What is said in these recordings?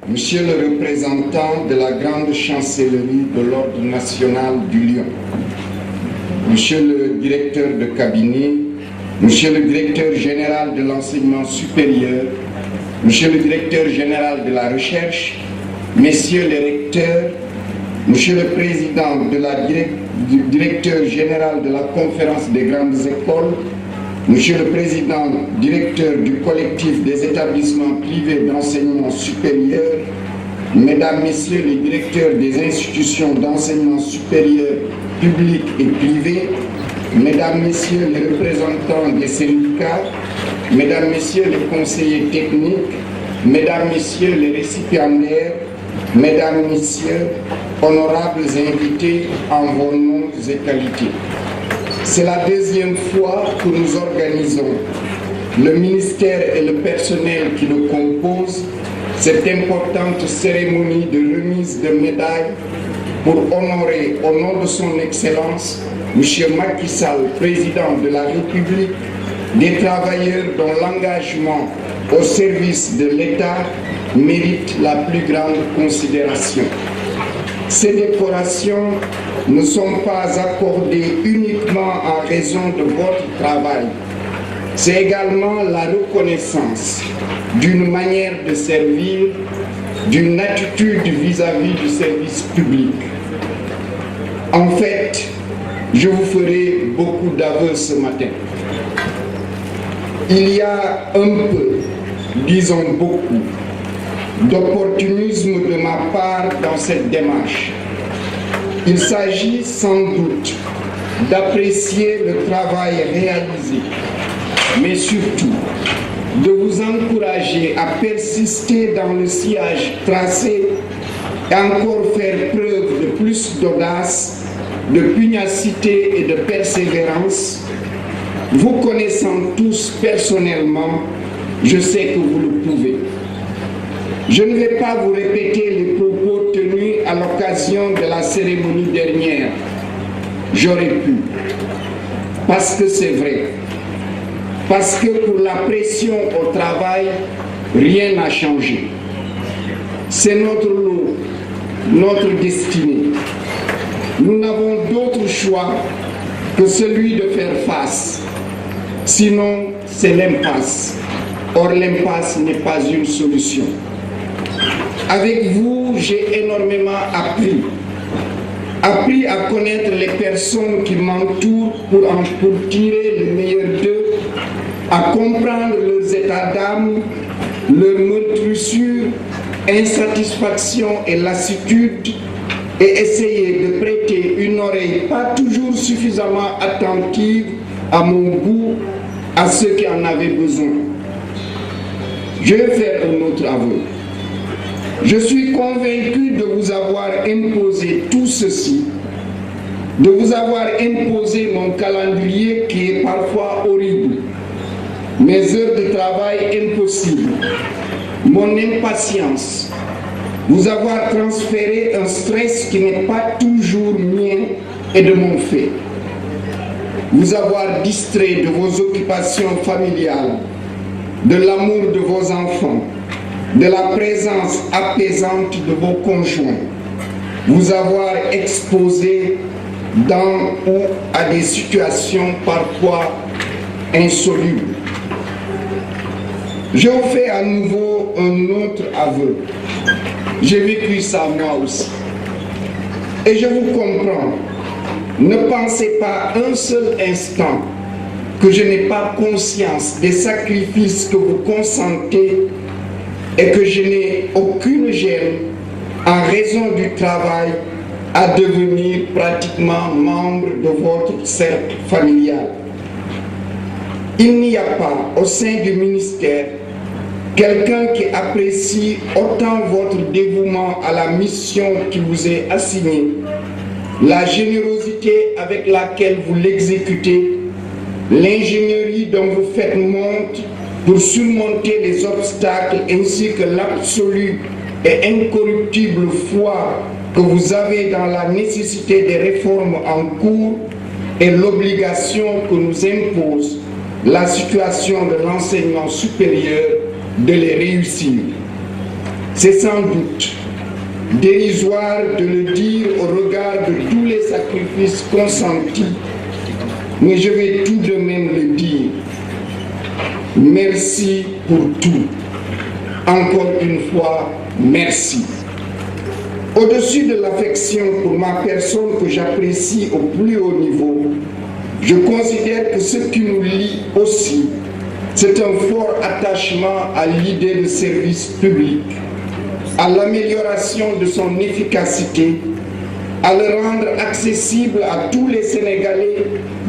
Monsieur le représentant de la grande chancellerie de l'Ordre national du Lion, Monsieur le directeur de cabinet, Monsieur le directeur général de l'enseignement supérieur, Monsieur le directeur général de la recherche, Messieurs les recteurs, Monsieur le président de la directeur général de la conférence des grandes écoles, Monsieur le président directeur du collectif des établissements privés d'enseignement supérieur, Mesdames, Messieurs les directeurs des institutions d'enseignement supérieur publics et privés, Mesdames, Messieurs les représentants des syndicats, Mesdames, Messieurs les conseillers techniques, Mesdames, Messieurs les récipiendaires, Mesdames, Messieurs, honorables invités en vos noms et qualités. C'est la deuxième fois que nous organisons, le ministère et le personnel qui le composent, cette importante cérémonie de remise de médailles pour honorer, au nom de son Excellence, M. Macky Sall, président de la République, des travailleurs dont l'engagement au service de l'État mérite la plus grande considération. Ces décorations ne sont pas accordées uniquement en raison de votre travail. C'est également la reconnaissance d'une manière de servir, d'une attitude vis-à-vis du service public. En fait, je vous ferai beaucoup d'aveux ce matin. Il y a un peu, disons beaucoup, d'opportunisme de ma part dans cette démarche. Il s'agit sans doute d'apprécier le travail réalisé, mais surtout de vous encourager à persister dans le sillage tracé et encore faire preuve de plus d'audace, de pugnacité et de persévérance. Vous connaissant tous personnellement, je sais que vous le pouvez. Je ne vais pas vous répéter les propos tenus à l'occasion de la cérémonie dernière. J'aurais pu. Parce que c'est vrai. Parce que pour la pression au travail, rien n'a changé. C'est notre lot, notre destinée. Nous n'avons d'autre choix que celui de faire face. Sinon, c'est l'impasse. Or, l'impasse n'est pas une solution. Avec vous, j'ai énormément appris. Appris à connaître les personnes qui m'entourent pour tirer le meilleur d'eux, à comprendre leurs états d'âme, leurs meurtrissures, insatisfaction et lassitude, et essayer de prêter une oreille pas toujours suffisamment attentive à mon goût, à ceux qui en avaient besoin. Je vais faire un autre aveu. Je suis convaincu de vous avoir imposé tout ceci, de vous avoir imposé mon calendrier qui est parfois horrible, mes heures de travail impossibles, mon impatience, vous avoir transféré un stress qui n'est pas toujours mien et de mon fait, vous avoir distrait de vos occupations familiales, de l'amour de vos enfants, de la présence apaisante de vos conjoints, vous avoir exposé dans ou à des situations parfois insolubles. Je vous fais à nouveau un autre aveu. J'ai vécu ça moi aussi. Et je vous comprends. Ne pensez pas un seul instant que je n'ai pas conscience des sacrifices que vous consentez et que je n'ai aucune gêne, en raison du travail, à devenir pratiquement membre de votre cercle familial. Il n'y a pas au sein du ministère quelqu'un qui apprécie autant votre dévouement à la mission qui vous est assignée, la générosité avec laquelle vous l'exécutez, l'ingénierie dont vous faites montre pour surmonter les obstacles ainsi que l'absolue et incorruptible foi que vous avez dans la nécessité des réformes en cours et l'obligation que nous impose la situation de l'enseignement supérieur de les réussir. C'est sans doute dérisoire de le dire au regard de tous les sacrifices consentis, mais je vais tout de même le dire. Merci pour tout. Encore une fois, merci. Au-dessus de l'affection pour ma personne que j'apprécie au plus haut niveau, je considère que ce qui nous lie aussi, c'est un fort attachement à l'idée de service public, à l'amélioration de son efficacité, à le rendre accessible à tous les Sénégalais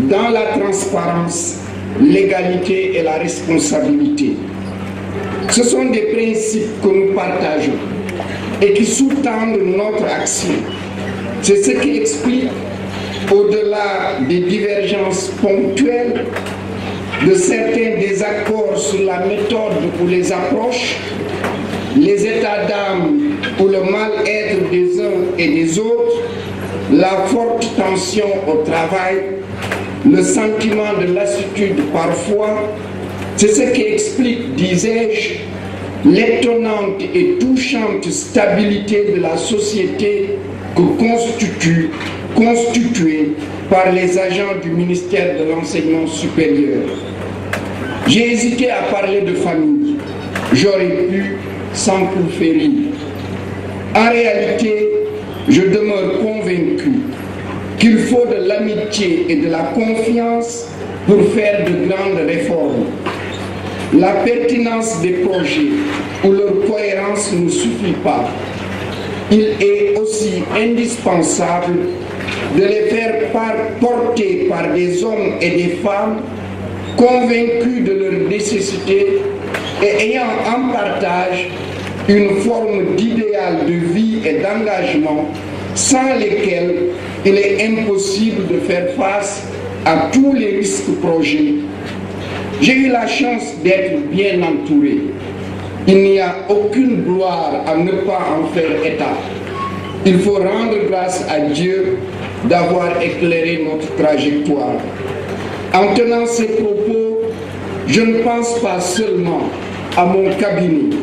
dans la transparence, l'égalité et la responsabilité. Ce sont des principes que nous partageons et qui sous-tendent notre action. C'est ce qui explique, au-delà des divergences ponctuelles, de certains désaccords sur la méthode ou les approches, les états d'âme ou le mal-être des uns et des autres, la forte tension au travail, le sentiment de lassitude parfois, c'est ce qui explique, disais-je, l'étonnante et touchante stabilité de la société constituée par les agents du ministère de l'Enseignement supérieur. J'ai hésité à parler de famille. J'aurais pu sans coup férir. En réalité, je demeure convaincu qu'il faut de l'amitié et de la confiance pour faire de grandes réformes. La pertinence des projets ou leur cohérence ne suffit pas. Il est aussi indispensable de les faire porter par des hommes et des femmes convaincus de leur nécessité et ayant en partage une forme d'idéal de vie et d'engagement sans lesquels il est impossible de faire face à tous les risques projets. J'ai eu la chance d'être bien entouré. Il n'y a aucune gloire à ne pas en faire état. Il faut rendre grâce à Dieu d'avoir éclairé notre trajectoire. En tenant ces propos, je ne pense pas seulement à mon cabinet,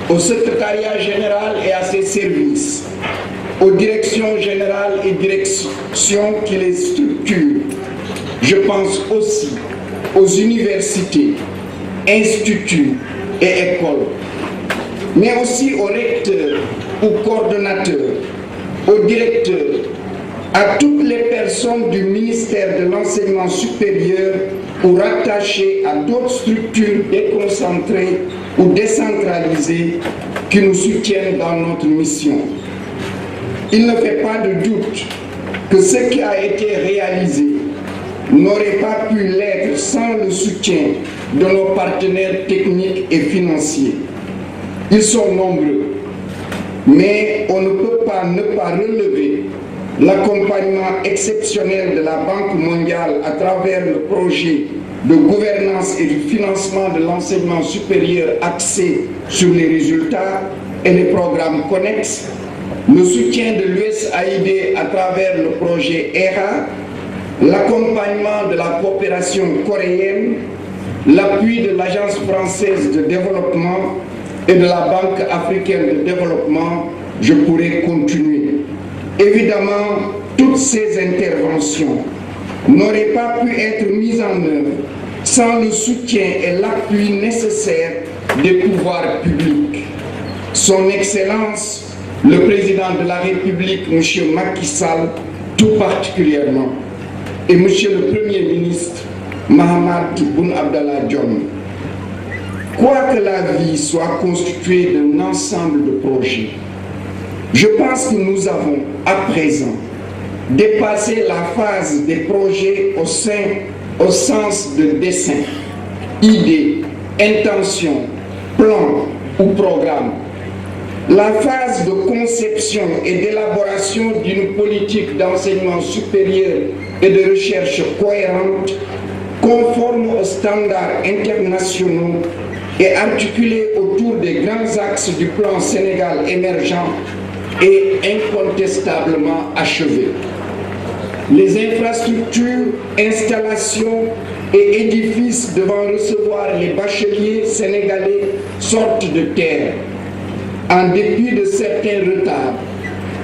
au secrétariat général et à ses services, aux directions générales et directions qui les structurent. Je pense aussi aux universités, instituts et écoles, mais aussi aux recteurs, aux coordonnateurs, aux directeurs, à toutes les personnes du ministère de l'Enseignement supérieur ou rattachées à d'autres structures déconcentrées ou décentralisées qui nous soutiennent dans notre mission. Il ne fait pas de doute que ce qui a été réalisé n'aurait pas pu l'être sans le soutien de nos partenaires techniques et financiers. Ils sont nombreux, mais on ne peut pas ne pas relever l'accompagnement exceptionnel de la Banque mondiale à travers le projet de gouvernance et du financement de l'enseignement supérieur axé sur les résultats et les programmes connexes, le soutien de l'USAID à travers le projet ERA, l'accompagnement de la coopération coréenne, l'appui de l'Agence française de développement et de la Banque africaine de développement, je pourrais continuer. Évidemment, toutes ces interventions n'auraient pas pu être mises en œuvre sans le soutien et l'appui nécessaires des pouvoirs publics. Son Excellence, le Président de la République, M. Macky Sall, tout particulièrement, et M. le Premier ministre, Mahamat Boun Abdallah Dionne. Quoi que la vie soit constituée d'un ensemble de projets, je pense que nous avons, à présent, dépassé la phase des projets au sens de dessin, idée, intention, plan ou programme. La phase de conception et d'élaboration d'une politique d'enseignement supérieur et de recherche cohérente, conforme aux standards internationaux et articulée autour des grands axes du plan Sénégal émergent est incontestablement achevée. Les infrastructures, installations et édifices devant recevoir les bacheliers sénégalais sortent de terre. en dépit de certains retards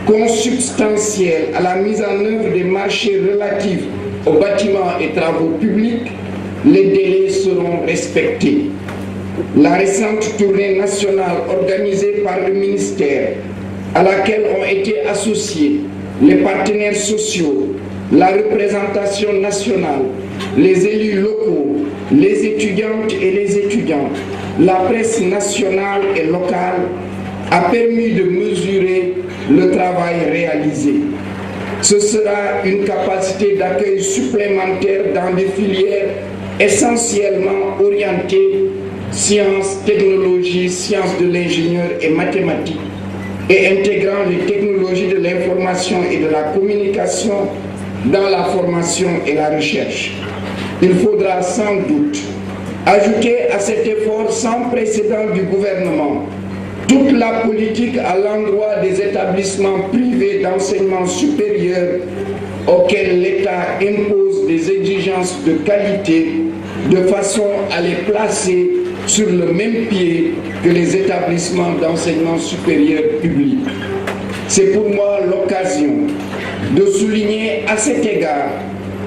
consubstantiels à la mise en œuvre des marchés relatifs aux bâtiments et travaux publics, les délais seront respectés. La récente tournée nationale organisée par le ministère, à laquelle ont été associés les partenaires sociaux, la représentation nationale, les élus locaux, les étudiantes et les étudiants, la presse nationale et locale, a permis de mesurer le travail réalisé. Ce sera une capacité d'accueil supplémentaire dans des filières essentiellement orientées sciences, technologies, sciences de l'ingénieur et mathématiques, et intégrant les technologies de l'information et de la communication dans la formation et la recherche. Il faudra sans doute ajouter à cet effort sans précédent du gouvernement toute la politique à l'endroit des établissements privés d'enseignement supérieur auxquels l'État impose des exigences de qualité de façon à les placer sur le même pied que les établissements d'enseignement supérieur publics. C'est pour moi l'occasion de souligner à cet égard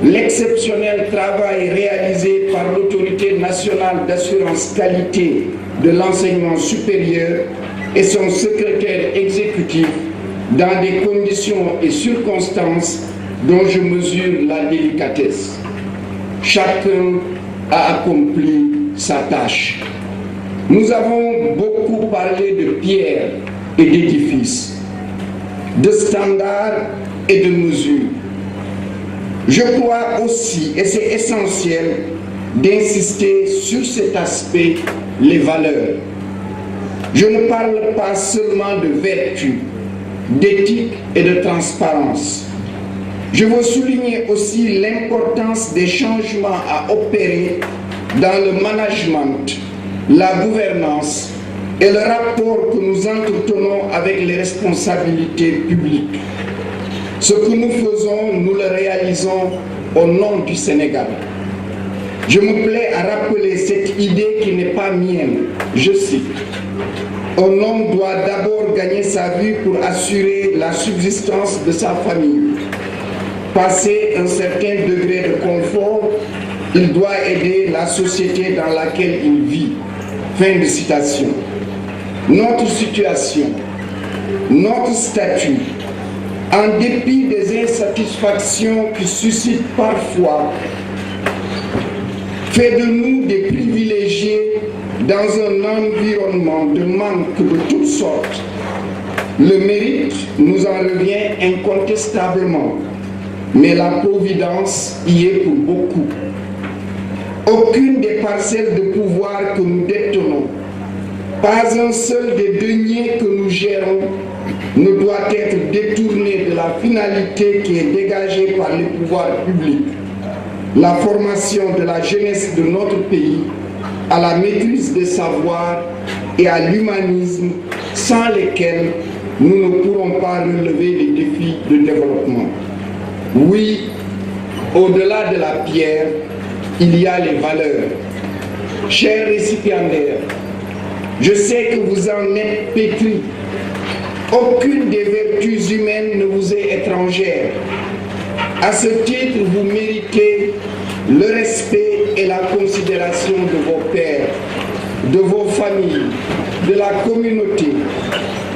l'exceptionnel travail réalisé par l'Autorité nationale d'assurance qualité de l'enseignement supérieur et son secrétaire exécutif dans des conditions et circonstances dont je mesure la délicatesse. Chacun a accompli sa tâche. Nous avons beaucoup parlé de pierres et d'édifices, de standards et de mesures. Je crois aussi, et c'est essentiel, d'insister sur cet aspect, les valeurs. Je ne parle pas seulement de vertu, d'éthique et de transparence. Je veux souligner aussi l'importance des changements à opérer dans le management, la gouvernance et le rapport que nous entretenons avec les responsabilités publiques. Ce que nous faisons, nous le réalisons au nom du Sénégal. Je me plais à rappeler cette idée qui n'est pas mienne. Je cite: « Un homme doit d'abord gagner sa vie pour assurer la subsistance de sa famille. Passé un certain degré de confort, il doit aider la société dans laquelle il vit. » Fin de citation. Notre situation, notre statut, en dépit des insatisfactions qui suscitent parfois, fait de nous des privilégiés dans un environnement de manque de toutes sortes. Le mérite nous en revient incontestablement, mais la providence y est pour beaucoup. Aucune des parcelles de pouvoir que nous détenons, pas un seul des deniers que nous gérons ne doit être détourné de la finalité qui est dégagée par les pouvoirs publics, la formation de la jeunesse de notre pays à la maîtrise des savoirs et à l'humanisme, sans lesquels nous ne pourrons pas relever les défis de développement. Oui, au-delà de la pierre, il y a les valeurs. Chers récipiendaires, je sais que vous en êtes pétris. Aucune des vertus humaines ne vous est étrangère. À ce titre, vous méritez le respect et la considération de vos pairs, de vos familles, de la communauté.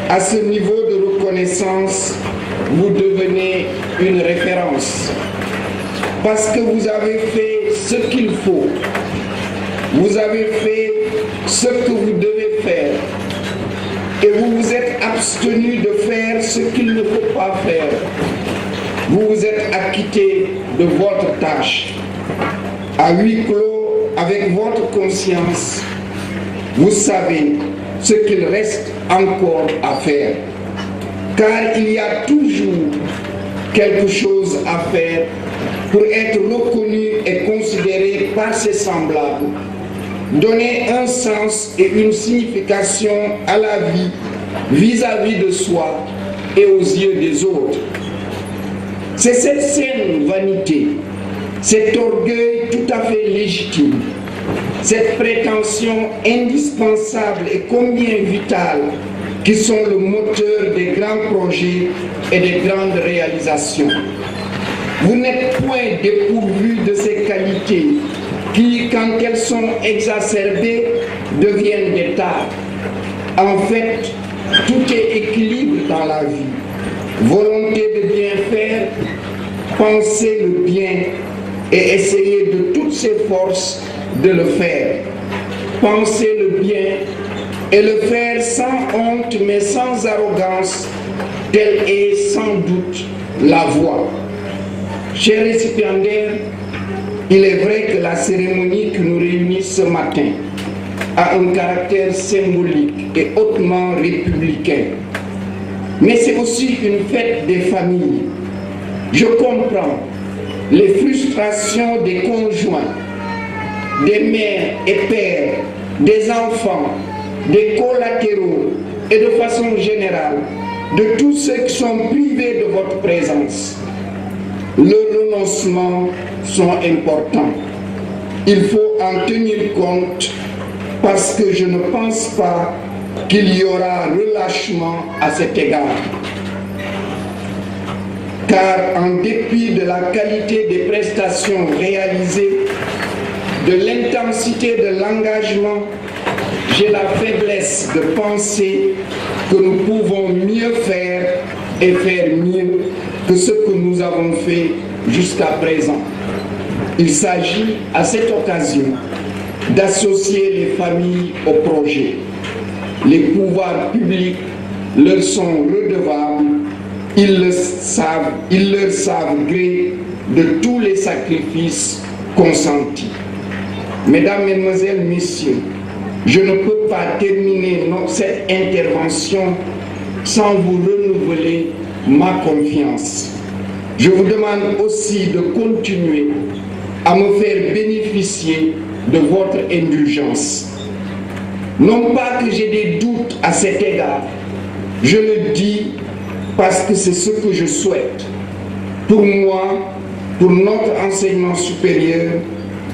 À ce niveau de reconnaissance, vous devenez une référence. Parce que vous avez fait ce qu'il faut. Vous avez fait ce que vous devez faire. Et vous vous êtes abstenu de faire ce qu'il ne faut pas faire. Vous vous êtes acquitté de votre tâche. À huis clos, avec votre conscience, vous savez ce qu'il reste encore à faire. Car il y a toujours quelque chose à faire pour être reconnu et considéré par ses semblables. Donner un sens et une signification à la vie vis-à-vis de soi et aux yeux des autres. C'est cette saine vanité, cet orgueil tout à fait légitime, cette prétention indispensable et combien vitale qui sont le moteur des grands projets et des grandes réalisations. Vous n'êtes point dépourvu de ces qualités qui, quand elles sont exacerbées, deviennent des tares. En fait, tout est équilibre dans la vie. Volonté de bien faire, penser le bien et essayer de toutes ses forces de le faire. Penser le bien et le faire sans honte mais sans arrogance, telle est sans doute la voie. Chers récipiendaires, il est vrai que la cérémonie qui nous réunit ce matin a un caractère symbolique et hautement républicain. Mais c'est aussi une fête des familles. Je comprends les frustrations des conjoints, des mères et pères, des enfants, des collatéraux et de façon générale, de tous ceux qui sont privés de votre présence. Leurs renoncements sont importants. Il faut en tenir compte parce que je ne pense pas qu'il y aura relâchement à cet égard. Car en dépit de la qualité des prestations réalisées, de l'intensité de l'engagement, j'ai la faiblesse de penser que nous pouvons mieux faire et faire mieux que ce que nous avons fait jusqu'à présent. Il s'agit à cette occasion d'associer les familles au projet. Les pouvoirs publics leur sont redevables, ils leur savent gré de tous les sacrifices consentis. Mesdames, Mesdemoiselles, Messieurs, je ne peux pas terminer cette intervention sans vous renouveler ma confiance. Je vous demande aussi de continuer à me faire bénéficier de votre indulgence. Non pas que j'ai des doutes à cet égard, je le dis parce que c'est ce que je souhaite. Pour moi, pour notre enseignement supérieur,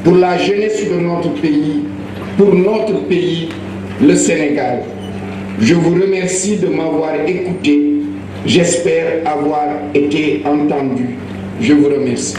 pour la jeunesse de notre pays, pour notre pays, le Sénégal. Je vous remercie de m'avoir écouté. J'espère avoir été entendu. Je vous remercie.